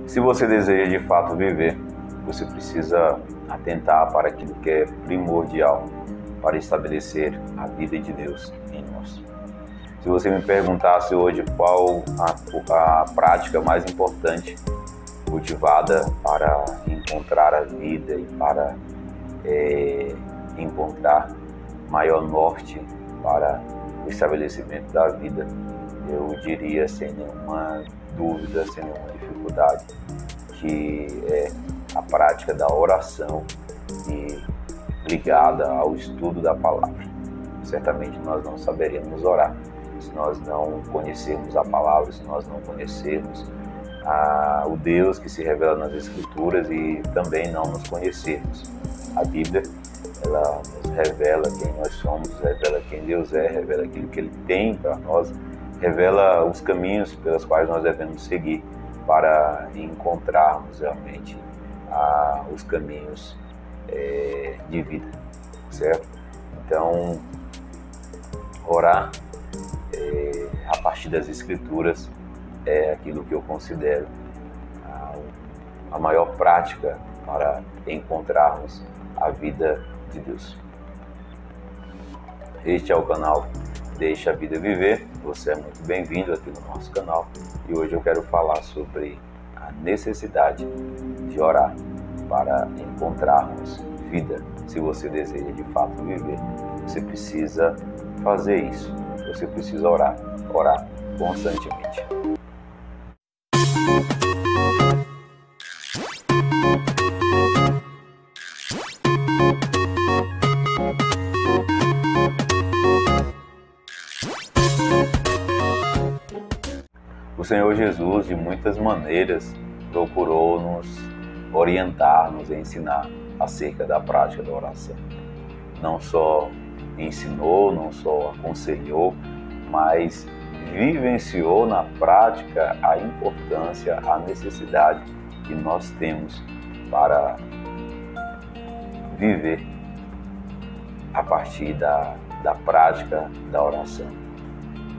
Se você deseja de fato viver, você precisa atentar para aquilo que é primordial para estabelecer a vida de Deus em nós. Se você me perguntasse hoje qual a prática mais importante cultivada para encontrar a vida e para encontrar maior norte para o estabelecimento da vida, eu diria sem nenhuma dúvida, sem nenhuma dificuldade, que é a prática da oração e ligada ao estudo da palavra. Certamente nós não saberemos orar se nós não conhecermos a palavra, se nós não conhecermos o Deus que se revela nas Escrituras e também não nos conhecermos. A Bíblia, ela nos revela quem nós somos, revela quem Deus é, revela aquilo que Ele tem para nós, revela os caminhos pelos quais nós devemos seguir para encontrarmos realmente os caminhos de vida, certo? Então, orar a partir das Escrituras é aquilo que eu considero a maior prática para encontrarmos a vida de Deus. Este é o canal Deixa a Vida Viver. Você é muito bem-vindo aqui no nosso canal e hoje eu quero falar sobre a necessidade de orar para encontrarmos vida. Se você deseja de fato viver, você precisa fazer isso. Você precisa orar constantemente. O Senhor Jesus, de muitas maneiras, procurou nos orientar, nos ensinar acerca da prática da oração. Não só ensinou, não só aconselhou, mas vivenciou na prática a importância, a necessidade que nós temos para viver a partir da prática da oração.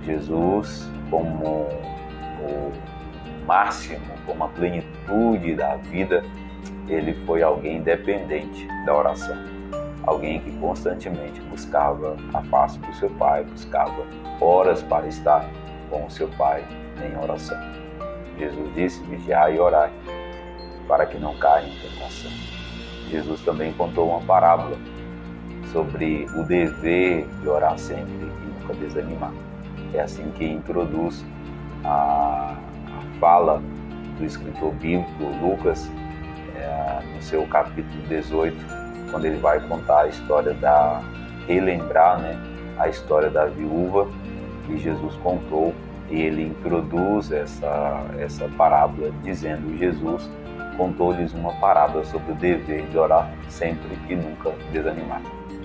Jesus, como o máximo, como a plenitude da vida, ele foi alguém dependente da oração. Alguém que constantemente buscava a face do seu Pai, buscava horas para estar com o seu Pai em oração. Jesus disse: vigiai e orai, para que não caia em tentação. Jesus também contou uma parábola sobre o dever de orar sempre e nunca desanimar. É assim que introduz a fala do escritor bíblico Lucas, no seu capítulo 18, quando ele vai contar a história relembrar a história da viúva que Jesus contou, e ele introduz essa parábola dizendo: Jesus contou-lhes uma parábola sobre o dever de orar sempre e nunca desanimar.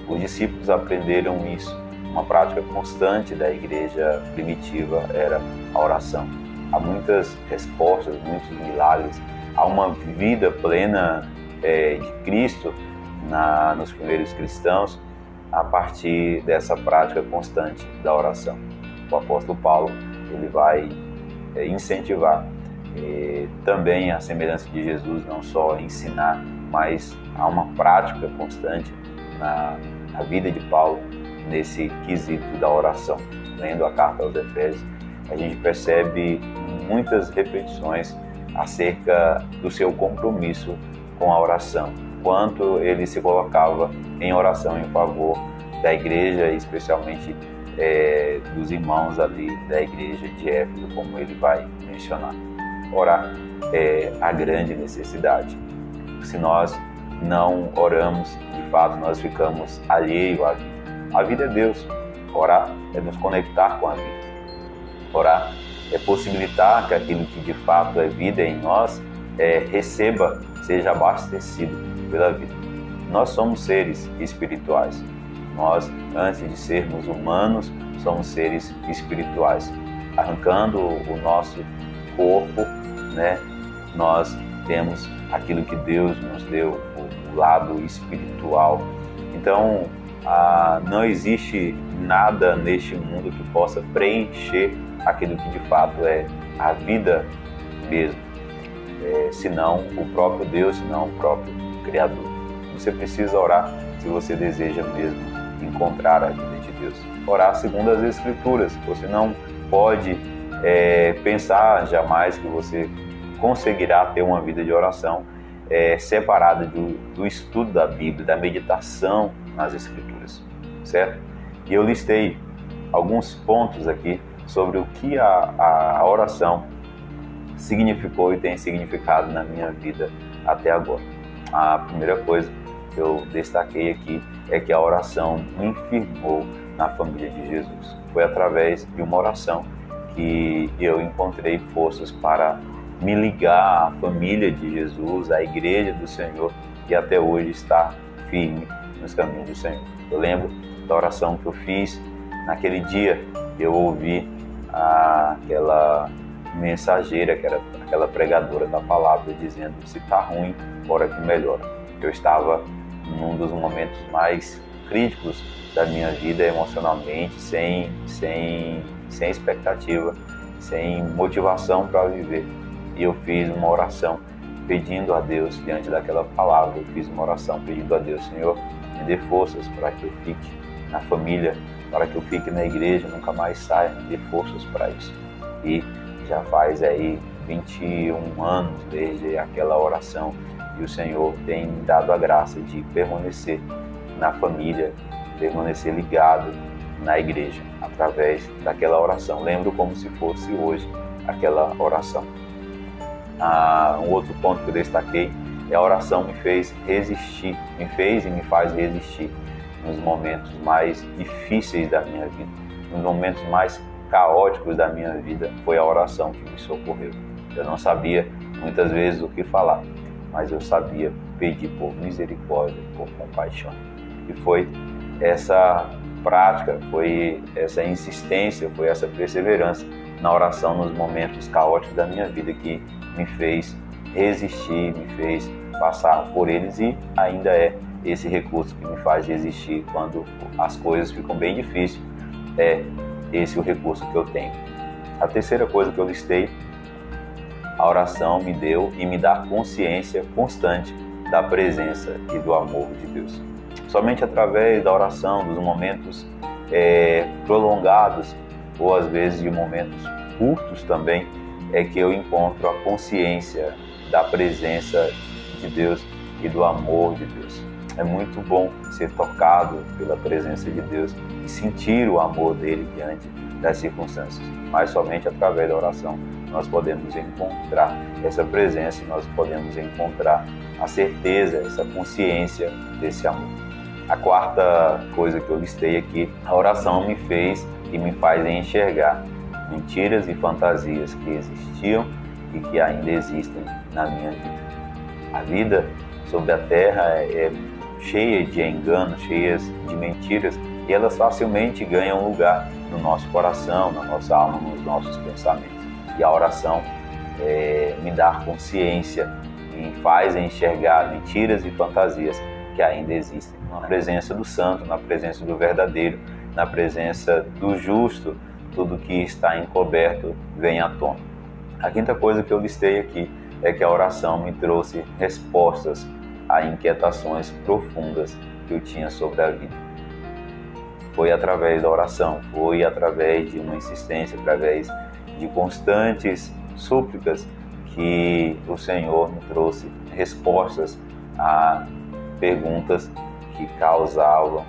Os discípulos aprenderam isso. Uma prática constante da igreja primitiva era a oração. Há muitas respostas, muitos milagres, há uma vida plena de Cristo nos primeiros cristãos a partir dessa prática constante da oração. O apóstolo Paulo, ele vai incentivar também a semelhança de Jesus, não só ensinar, mas há uma prática constante na vida de Paulo nesse quesito da oração. Lendo a carta aos Efésios, a gente percebe muitas repetições acerca do seu compromisso com a oração, quanto ele se colocava em oração em favor da igreja, especialmente dos irmãos ali da igreja de Éfeso, como ele vai mencionar. Orar é a grande necessidade. Se nós não oramos, de fato nós ficamos alheios à vida. A vida é Deus. Orar é nos conectar com a vida. Orar é possibilitar que aquilo que de fato é vida em nós receba, seja abastecido pela vida. Nós somos seres espirituais. Nós, antes de sermos humanos, somos seres espirituais. Arrancando o nosso corpo, nós temos aquilo que Deus nos deu, o lado espiritual. Então, não existe nada neste mundo que possa preencher aquilo que de fato é a vida mesmo. senão o próprio Deus, senão o próprio Criador. Você precisa orar se você deseja mesmo encontrar a vida de Deus. Orar segundo as Escrituras. Você não pode pensar jamais que você conseguirá ter uma vida de oração separada do estudo da Bíblia, da meditação nas Escrituras, certo? E eu listei alguns pontos aqui sobre o que a oração significou e tem significado na minha vida até agora. A primeira coisa que eu destaquei aqui é que a oração me firmou na família de Jesus. Foi através de uma oração que eu encontrei forças para me ligar à família de Jesus, à igreja do Senhor, e até hoje estar firme nos caminhos do Senhor. Eu lembro da oração que eu fiz naquele dia. Eu ouvi aquela mensageira, que era aquela pregadora da palavra, dizendo: se está ruim, ora que melhora. Eu estava num dos momentos mais críticos da minha vida emocionalmente, sem expectativa, sem motivação para viver. E eu fiz uma oração pedindo a Deus, diante daquela palavra, eu fiz uma oração pedindo a Deus: Senhor, me dê forças para que eu fique na família, para que eu fique na igreja, nunca mais saia, me dê forças para isso. E já faz aí 21 anos desde aquela oração, e o Senhor tem me dado a graça de permanecer na família, permanecer ligado na igreja, através daquela oração. Lembro como se fosse hoje aquela oração. Um outro ponto que eu destaquei é a oração me fez resistir, me fez e me faz resistir nos momentos mais difíceis da minha vida, nos momentos mais caóticos da minha vida. Foi a oração que me socorreu. Eu não sabia muitas vezes o que falar, mas eu sabia pedir por misericórdia, por compaixão. E foi essa prática, foi essa insistência, foi essa perseverança na oração nos momentos caóticos da minha vida que me fez resistir, me fez passar por eles, e ainda é esse recurso que me faz resistir quando as coisas ficam bem difíceis. É esse o recurso que eu tenho. A terceira coisa que eu listei: a oração me deu e me dá consciência constante da presença e do amor de Deus. Somente através da oração, dos momentos prolongados, ou às vezes de momentos curtos também, é que eu encontro a consciência da presença de Deus e do amor de Deus. É muito bom ser tocado pela presença de Deus e sentir o amor dele diante das circunstâncias. Mas somente através da oração nós podemos encontrar essa presença, nós podemos encontrar a certeza, essa consciência desse amor. A quarta coisa que eu listei aqui: a oração me fez e me faz enxergar mentiras e fantasias que existiam e que ainda existem na minha vida. A vida sobre a terra é cheia de enganos, cheias de mentiras, e elas facilmente ganham lugar no nosso coração, na nossa alma, nos nossos pensamentos. E a oração me dá consciência e faz enxergar mentiras e fantasias que ainda existem. Na presença do santo, na presença do verdadeiro, na presença do justo, tudo que está encoberto vem à tona. A quinta coisa que eu listei aqui é que a oração me trouxe respostas a inquietações profundas que eu tinha sobre a vida. Foi através da oração, foi através de uma insistência, através de constantes súplicas que o Senhor me trouxe respostas a perguntas que causavam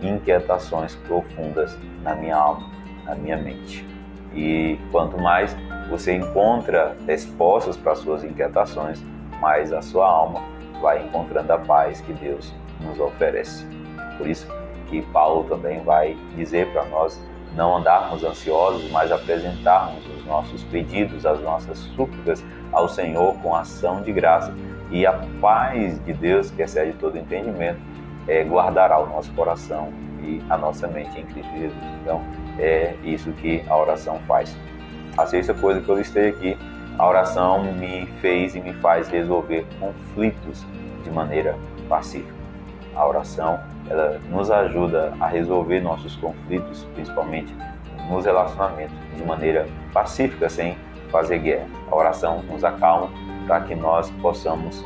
inquietações profundas na minha alma, na minha mente. E quanto mais você encontra respostas para suas inquietações, mais a sua alma vai encontrando a paz que Deus nos oferece. Por isso que Paulo também vai dizer para nós não andarmos ansiosos, mas apresentarmos os nossos pedidos, as nossas súplicas ao Senhor com ação de graça. E a paz de Deus, que excede todo entendimento, guardará o nosso coração e a nossa mente em Cristo Jesus. Então, é isso que a oração faz. A sexta coisa que eu listei aqui: a oração me fez e me faz resolver conflitos de maneira pacífica. A oração, ela nos ajuda a resolver nossos conflitos, principalmente nos relacionamentos, de maneira pacífica, sem fazer guerra. A oração nos acalma para que nós possamos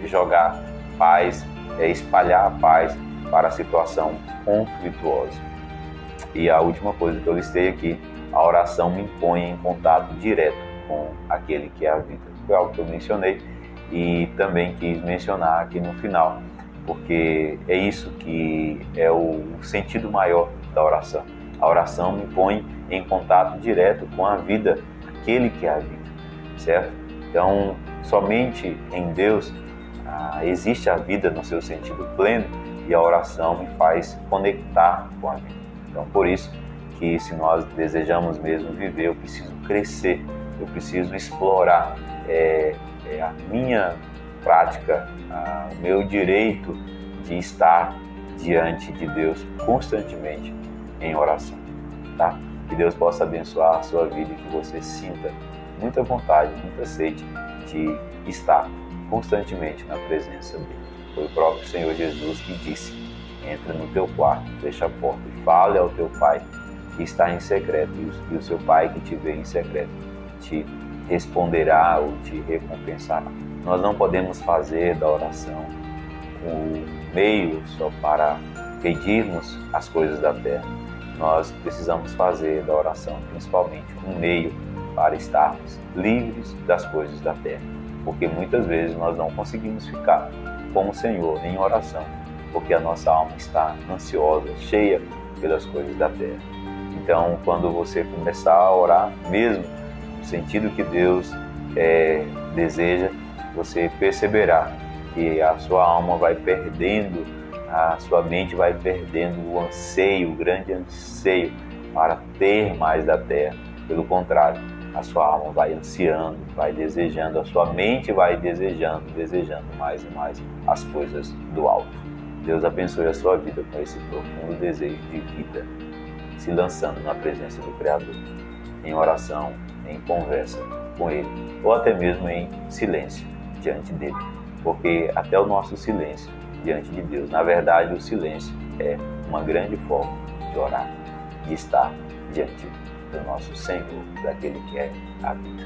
jogar paz, espalhar a paz para a situação conflituosa. E a última coisa que eu listei aqui, a oração me põe em contato direto com aquele que é a vida. Foi algo que eu mencionei e também quis mencionar aqui no final, porque é isso que é o sentido maior da oração. A oração me põe em contato direto com a vida, aquele que é a vida, certo? Então, somente em Deus existe a vida no seu sentido pleno e a oração me faz conectar com a vida. Então, por isso que se nós desejamos mesmo viver, eu preciso crescer, eu preciso explorar a minha prática, o meu direito de estar diante de Deus constantemente em oração, tá? Que Deus possa abençoar a sua vida e que você sinta muita vontade, muita sede de estar constantemente na presença dele. Foi o próprio Senhor Jesus que disse: entra no teu quarto, fecha a porta e fale ao teu Pai que está em secreto, e o seu Pai que te vê em secreto te responderá ou te recompensará. Nós não podemos fazer da oração um meio só para pedirmos as coisas da terra. Nós precisamos fazer da oração principalmente um meio para estarmos livres das coisas da terra, porque muitas vezes nós não conseguimos ficar com o Senhor em oração, porque a nossa alma está ansiosa, cheia pelas coisas da terra. Então, quando você começar a orar, mesmo no sentido que Deus deseja, você perceberá que a sua alma vai perdendo, a sua mente vai perdendo o anseio, o grande anseio para ter mais da terra. Pelo contrário, a sua alma vai ansiando, vai desejando, a sua mente vai desejando mais e mais as coisas do alto. Deus abençoe a sua vida com esse profundo desejo de vida, se lançando na presença do Criador, em oração, em conversa com Ele, ou até mesmo em silêncio diante dele, porque até o nosso silêncio diante de Deus, na verdade o silêncio é uma grande forma de orar, de estar diante do nosso Senhor, daquele que é a vida.